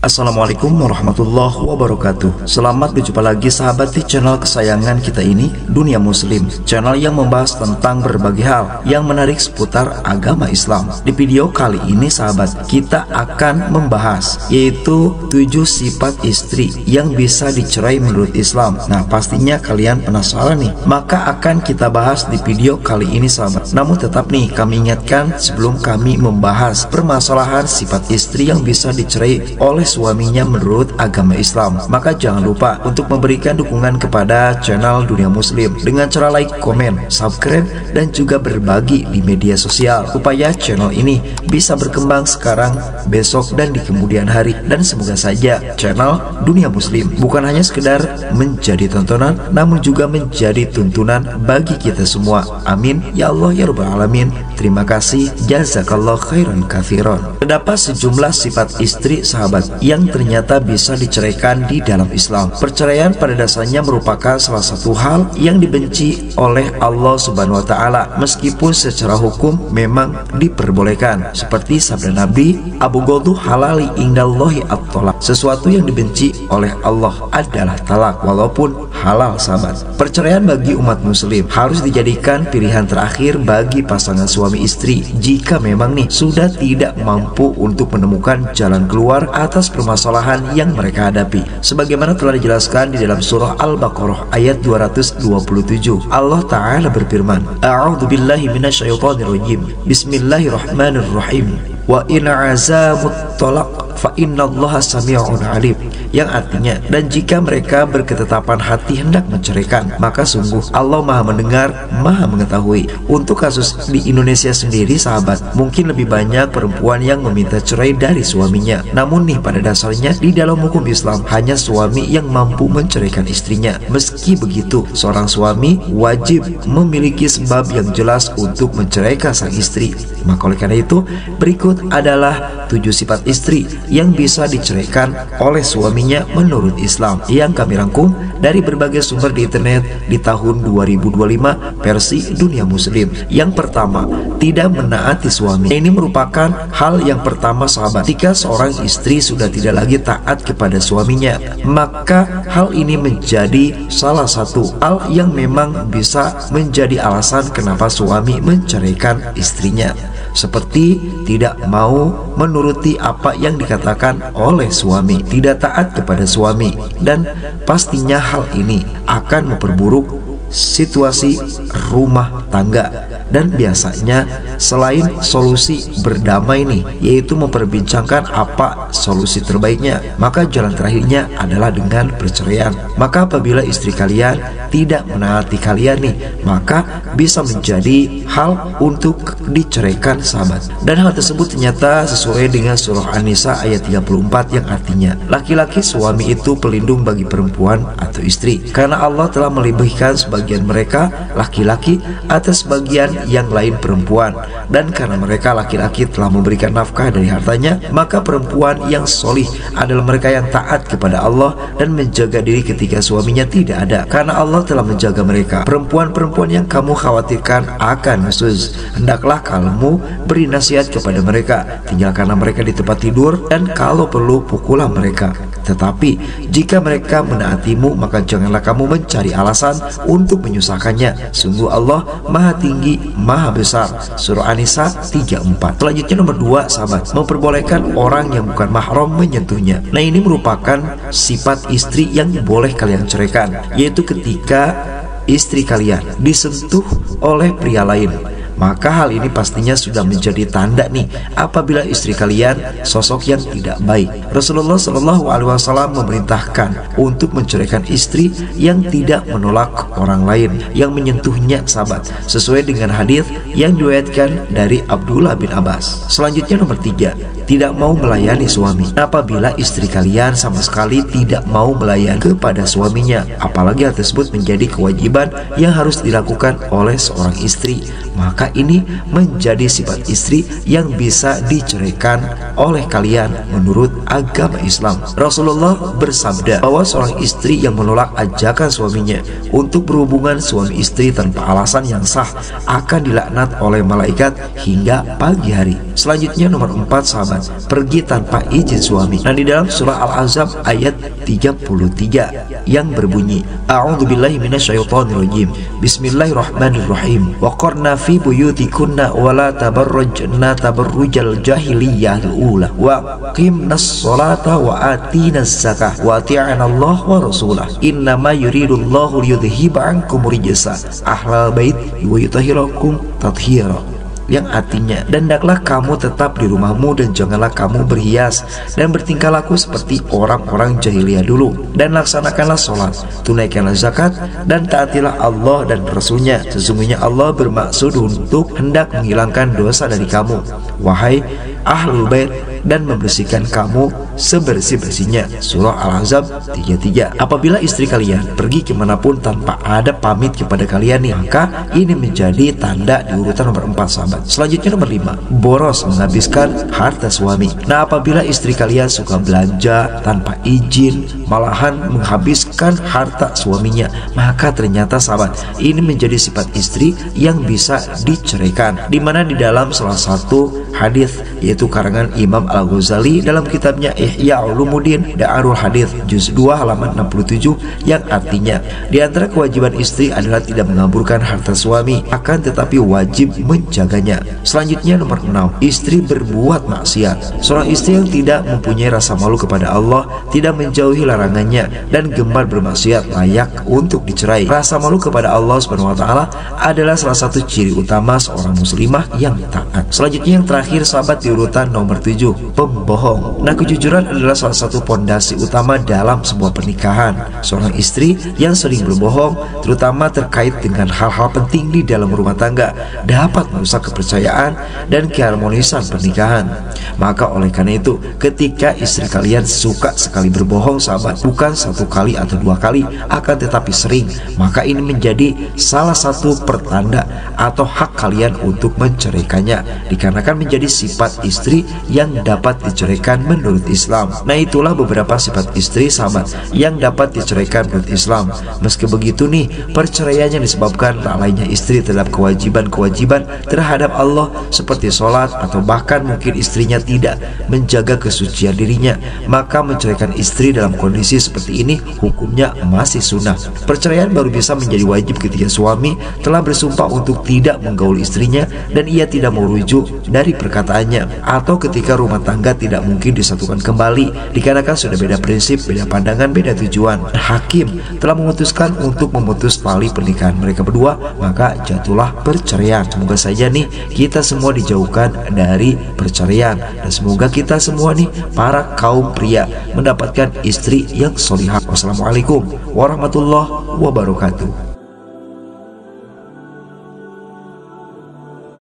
Assalamualaikum warahmatullahi wabarakatuh. Selamat berjumpa lagi sahabat di channel kesayangan kita ini, Dunia Muslim, channel yang membahas tentang berbagai hal yang menarik seputar agama Islam. Di video kali ini sahabat, kita akan membahas yaitu 7 sifat istri yang bisa dicerai menurut Islam. Nah, pastinya kalian penasaran nih, maka akan kita bahas di video kali ini sahabat. Namun tetap nih, kami ingatkan sebelum kami membahas permasalahan sifat istri yang bisa dicerai oleh suaminya menurut agama Islam, maka jangan lupa untuk memberikan dukungan kepada channel Dunia Muslim dengan cara like, komen, subscribe, dan juga berbagi di media sosial supaya channel ini bisa berkembang sekarang, besok, dan di kemudian hari. Dan semoga saja channel Dunia Muslim bukan hanya sekedar menjadi tontonan, namun juga menjadi tuntunan bagi kita semua. Amin ya Allah ya Rabbal Alamin. Terima kasih, jazakallah khairan katsiran. Terdapat sejumlah sifat istri sahabat yang ternyata bisa diceraikan di dalam Islam. Perceraian pada dasarnya merupakan salah satu hal yang dibenci oleh Allah Subhanahu wa taala, meskipun secara hukum memang diperbolehkan. Seperti sabda Nabi, "Abghadhu halali indallahi at-talaq." Sesuatu yang dibenci oleh Allah adalah talak, walaupun halal sahabat. Perceraian bagi umat muslim harus dijadikan pilihan terakhir bagi pasangan suami istri jika memang nih sudah tidak mampu untuk menemukan jalan keluar atas permasalahan yang mereka hadapi. Sebagaimana telah dijelaskan di dalam surah Al-Baqarah ayat 227, Allah Ta'ala berfirman, "A'udzubillahi minasyaitonirrajim. Bismillahirrahmanirrahim. Wa in azamut talaq fa innallaha sami'un alim." Yang artinya, dan jika mereka berketetapan hati hendak menceraikan, maka sungguh Allah Maha mendengar, Maha mengetahui. Untuk kasus di Indonesia sendiri sahabat, mungkin lebih banyak perempuan yang meminta cerai dari suaminya. Namun nih, pada dasarnya di dalam hukum Islam hanya suami yang mampu menceraikan istrinya. Meski begitu, seorang suami wajib memiliki sebab yang jelas untuk menceraikan sang istri. Maka oleh karena itu, berikut adalah 7 sifat istri yang bisa diceraikan oleh suaminya menurut Islam, yang kami rangkum dari berbagai sumber di internet di tahun 2025 versi Dunia Muslim. Yang pertama, tidak menaati suami. Ini merupakan hal yang pertama sahabat. Jika seorang istri sudah tidak lagi taat kepada suaminya, maka hal ini menjadi salah satu hal yang memang bisa menjadi alasan kenapa suami menceraikan istrinya. Seperti tidak mau menuruti apa yang dikatakan oleh suami, tidak taat kepada suami, dan pastinya hal ini akan memperburuk situasi rumah tangga. Dan biasanya selain solusi berdamai nih, yaitu memperbincangkan apa solusi terbaiknya, maka jalan terakhirnya adalah dengan perceraian. Maka apabila istri kalian tidak menaati kalian nih, maka bisa menjadi hal untuk diceraikan sahabat. Dan hal tersebut ternyata sesuai dengan surah An-Nisa ayat 34 yang artinya, laki-laki suami itu pelindung bagi perempuan atau istri, karena Allah telah melebihkan sebagian mereka laki-laki atas bagian yang lain perempuan, dan karena mereka laki-laki telah memberikan nafkah dari hartanya, maka perempuan yang solih adalah mereka yang taat kepada Allah dan menjaga diri ketika suaminya tidak ada, karena Allah telah menjaga mereka. Perempuan-perempuan yang kamu khawatirkan akan nusuz, hendaklah kamu beri nasihat kepada mereka, tinggalkanlah mereka di tempat tidur, dan kalau perlu pukullah mereka. Tetapi jika mereka menaatimu, maka janganlah kamu mencari alasan untuk menyusahkannya. Sungguh Allah Maha Tinggi, Maha Besar. Surah An-Nisa 34. Selanjutnya nomor 2 sahabat, memperbolehkan orang yang bukan mahram menyentuhnya. Nah, ini merupakan sifat istri yang boleh kalian ceraikan, yaitu ketika istri kalian disentuh oleh pria lain. Maka hal ini pastinya sudah menjadi tanda nih apabila istri kalian sosok yang tidak baik. Rasulullah Shallallahu Alaihi Wasallam memerintahkan untuk menceraikan istri yang tidak menolak orang lain yang menyentuhnya sahabat, sesuai dengan hadis yang diriwayatkan dari Abdullah bin Abbas. Selanjutnya nomor 3, tidak mau melayani suami. Apabila istri kalian sama sekali tidak mau melayani kepada suaminya, apalagi hal tersebut menjadi kewajiban yang harus dilakukan oleh seorang istri, maka ini menjadi sifat istri yang bisa diceraikan oleh kalian menurut agama Islam. Rasulullah bersabda bahwa seorang istri yang menolak ajakan suaminya untuk berhubungan suami istri tanpa alasan yang sah akan dilaknat oleh malaikat hingga pagi hari. Selanjutnya nomor 4 sahabat, pergi tanpa izin suami. Nah, di dalam surah Al-Ahzab ayat 33 yang berbunyi, A'udzubillahi minasyaitonirrajim. Bismillahirrahmanirrahim. Wa qarna fi buyutikunna wa la tabarrajna tabarrujal jahiliyyahil ula wa qimnas salata wa atinas zakah wa ati'ana Allah wa rasulah. Innama yuridullahu liyudhhiba ankum rijsa ahlal bait wa yutahhirakum tathira. Yang artinya, dan hendaklah kamu tetap di rumahmu dan janganlah kamu berhias dan bertingkah laku seperti orang-orang jahiliyah dulu, dan laksanakanlah sholat, tunaikanlah zakat, dan taatilah Allah dan Rasulnya. Sesungguhnya Allah bermaksud untuk hendak menghilangkan dosa dari kamu, wahai ahlul bait, dan membersihkan kamu sebersih-bersihnya. Surah Al-Ahzab 33. Apabila istri kalian pergi kemanapun tanpa ada pamit kepada kalian nih, maka ini menjadi tanda di urutan nomor 4 sahabat. Selanjutnya nomor 5, boros menghabiskan harta suami. Nah, apabila istri kalian suka belanja tanpa izin, malahan menghabiskan harta suaminya, maka ternyata sahabat, ini menjadi sifat istri yang bisa diceraikan. Dimana di dalam salah satu hadis, yaitu karangan Imam Al-Ghazali dalam kitabnya Ihya Ulumuddin Darul Hadits juz 2 halaman 67, yang artinya di antara kewajiban istri adalah tidak mengaburkan harta suami, akan tetapi wajib menjaganya. Selanjutnya nomor 6, istri berbuat maksiat. Seorang istri yang tidak mempunyai rasa malu kepada Allah, tidak menjauhi larangannya, dan gemar bermaksiat layak untuk dicerai. Rasa malu kepada Allah Subhanahu wa taala adalah salah satu ciri utama seorang muslimah yang taat. Selanjutnya yang terakhir sahabat di urutan nomor 7, pembohong. Nah, kejujuran adalah salah satu pondasi utama dalam sebuah pernikahan. Seorang istri yang sering berbohong, terutama terkait dengan hal-hal penting di dalam rumah tangga, dapat merusak kepercayaan dan keharmonisan pernikahan. Maka oleh karena itu, ketika istri kalian suka sekali berbohong sahabat, bukan satu kali atau dua kali, akan tetapi sering, maka ini menjadi salah satu pertanda atau hak kalian untuk menceraikannya, dikarenakan menjadi sifat istri yang dapat diceraikan menurut Islam. Nah, itulah beberapa sifat istri sahabat yang dapat diceraikan menurut Islam. Meski begitu nih, perceraian yang disebabkan lalainya istri terhadap kewajiban-kewajiban terhadap Allah seperti sholat, atau bahkan mungkin istrinya tidak menjaga kesucian dirinya, maka menceraikan istri dalam kondisi seperti ini hukumnya masih sunnah. Perceraian baru bisa menjadi wajib ketika suami telah bersumpah untuk tidak menggauli istrinya dan ia tidak mau rujuk dari perkataannya, atau ketika rumah tangga tidak mungkin disatukan kembali dikarenakan sudah beda prinsip, beda pandangan, beda tujuan. Hakim telah memutuskan untuk memutus tali pernikahan mereka berdua, maka jatuhlah perceraian. Semoga saja nih kita semua dijauhkan dari perceraian, dan semoga kita semua nih para kaum pria mendapatkan istri yang solihah. Wassalamualaikum warahmatullahi wabarakatuh.